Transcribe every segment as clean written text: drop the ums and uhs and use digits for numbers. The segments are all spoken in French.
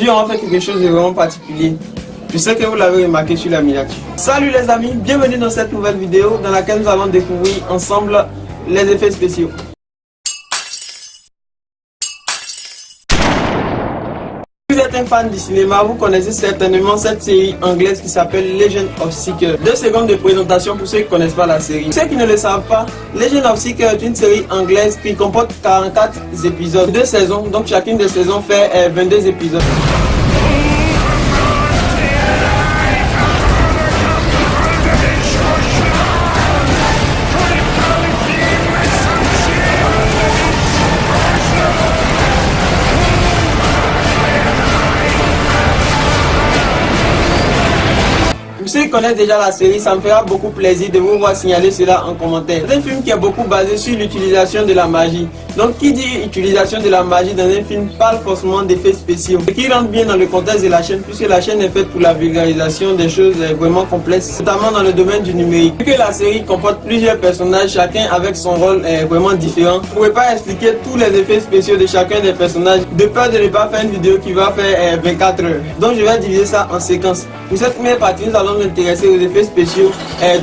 Aujourd'hui, on va faire quelque chose de vraiment particulier. Je sais que vous l'avez remarqué sur la miniature. Salut les amis, bienvenue dans cette nouvelle vidéo dans laquelle nous allons découvrir ensemble les effets spéciaux. Si vous êtes un fan du cinéma, vous connaissez certainement cette série anglaise qui s'appelle Legend of Seeker. 2 secondes de présentation pour ceux qui ne connaissent pas la série. Pour ceux qui ne le savent pas, Legend of Seeker est une série anglaise qui comporte 44 épisodes, 2 saisons, donc chacune des saisons fait 22 épisodes. Ceux qui connaissent déjà la série, ça me fera beaucoup plaisir de vous voir signaler cela en commentaire. C'est un film qui est beaucoup basé sur l'utilisation de la magie. Donc qui dit utilisation de la magie dans un film parle forcément d'effets spéciaux. Ce qui rentre bien dans le contexte de la chaîne, puisque la chaîne est faite pour la vulgarisation des choses vraiment complexes, notamment dans le domaine du numérique. Vu que la série comporte plusieurs personnages, chacun avec son rôle vraiment différent, je ne pourrais pas expliquer tous les effets spéciaux de chacun des personnages, de peur de ne pas faire une vidéo qui va faire 24 heures. Donc je vais diviser ça en séquences. Pour cette première partie, nous allons nous intéresser aux effets spéciaux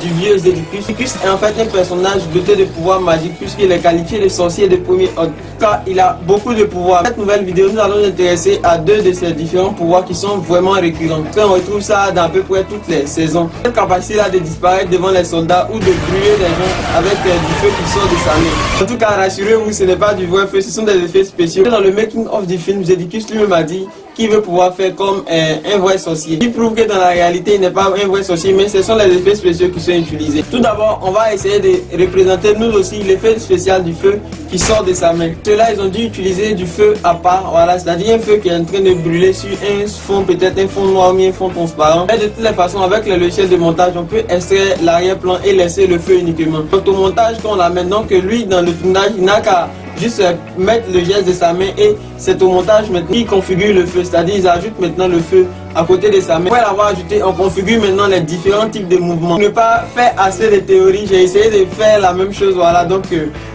du vieux Zedicus. Zedicus est en fait un personnage doté de pouvoirs magiques puisqu'il est qualifié de sorcier de premier ordre. Car il a beaucoup de pouvoirs. Dans cette nouvelle vidéo, nous allons nous intéresser à 2 de ces différents pouvoirs qui sont vraiment récurrents. On retrouve ça dans à peu près toutes les saisons. Cette capacité-là de disparaître devant les soldats ou de brûler les gens avec du feu qui sort de sa main. En tout cas, rassurez-vous, ce n'est pas du vrai feu, ce sont des effets spéciaux. Dans le making of du film, Zedicus lui-même a dit qu'il veut pouvoir faire comme un vrai sorcier. Il prouve que dans la réalité, il n'est pas un vrai sorcier, mais ce sont les effets spéciaux qui sont utilisés. Tout d'abord, on va essayer de représenter nous aussi l'effet spécial du feu qui sort de sa main. Ceux-là, ils ont dû utiliser du feu à part, voilà, c'est-à-dire un feu qui est en train de brûler sur un fond, peut-être un fond noir ou un fond transparent. Et de toutes les façons, avec le logiciel de montage, on peut extraire l'arrière-plan et laisser le feu uniquement. Donc au montage, quand on l'amène, donc lui, dans le tournage, il n'a qu'à juste mettre le geste de sa main et c'est au montage maintenant qu'il configure le feu, c'est-à-dire ils ajoutent maintenant le feu à côté de sa main. Après l'avoir ajouté, on configure maintenant les différents types de mouvements. Pour ne pas faire assez de théorie, j'ai essayé de faire la même chose, voilà. Donc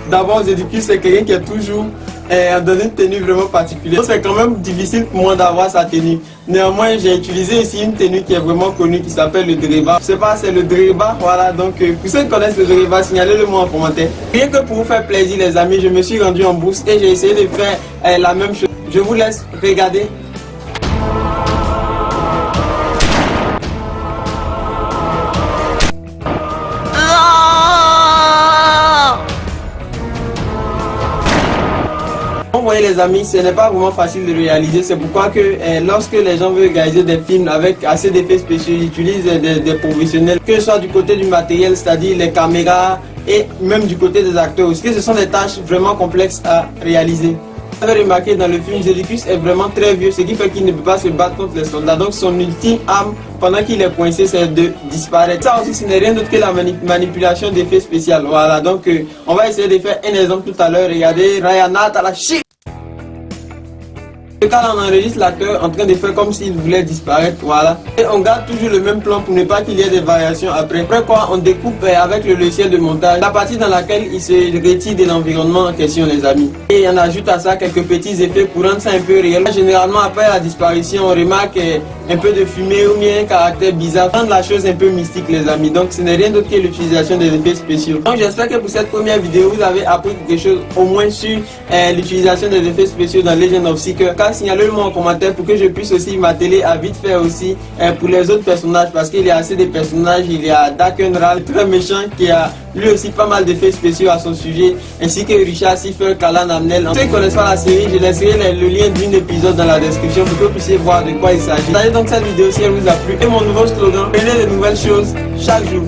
d'abord Zedicus c'est quelqu'un qui est toujours dans une tenue vraiment particulière. C'est quand même difficile pour moi d'avoir sa tenue. Néanmoins, j'ai utilisé ici une tenue qui est vraiment connue qui s'appelle le Dreba. Je sais pas, c'est le Dreba, voilà. Donc pour ceux qui connaissent le Dreba, signalez-le moi en commentaire. Rien que pour vous faire plaisir les amis, je me suis rendu en bourse et j'ai essayé de faire la même chose. Je vous laisse regarder. Vous voyez les amis, ce n'est pas vraiment facile de réaliser, c'est pourquoi que lorsque les gens veulent réaliser des films avec assez d'effets spéciaux, ils utilisent des professionnels, que ce soit du côté du matériel, c'est-à-dire les caméras et même du côté des acteurs aussi, que ce sont des tâches vraiment complexes à réaliser. Vous avez remarqué dans le film, Zedicus est vraiment très vieux, ce qui fait qu'il ne peut pas se battre contre les soldats. Donc son ultime arme, pendant qu'il est coincé, c'est de disparaître. Ça aussi, ce n'est rien d'autre que la manipulation d'effets spéciaux. Voilà, donc on va essayer de faire un exemple tout à l'heure. Regardez, Rayana Talashi. Quand on enregistre l'acteur en train de faire comme s'il voulait disparaître, voilà. Et on garde toujours le même plan pour ne pas qu'il y ait des variations après. Après quoi, on découpe avec le logiciel de montage la partie dans laquelle il se retire de l'environnement en question les amis. Et on ajoute à ça quelques petits effets pour rendre ça un peu réel. Généralement après la disparition, on remarque un peu de fumée ou bien un caractère bizarre. Rendre la chose un peu mystique les amis. Donc ce n'est rien d'autre que l'utilisation des effets spéciaux. Donc j'espère que pour cette première vidéo, vous avez appris quelque chose au moins sur l'utilisation des effets spéciaux dans Legend of Seeker. Signalez-le-moi en commentaire pour que je puisse aussi m'atteler à vite faire aussi pour les autres personnages parce qu'il y a assez de personnages. Il y a Dakenral, très méchant, qui a lui aussi pas mal d'effets spéciaux à son sujet, ainsi que Richard Siffer, Kalan Amnel. Ceux qui ne connaissent pas la série, je laisserai le lien d'un épisode dans la description pour que vous puissiez voir de quoi il s'agit. Partagez donc cette vidéo si elle vous a plu et mon nouveau slogan, prenez de nouvelles choses chaque jour.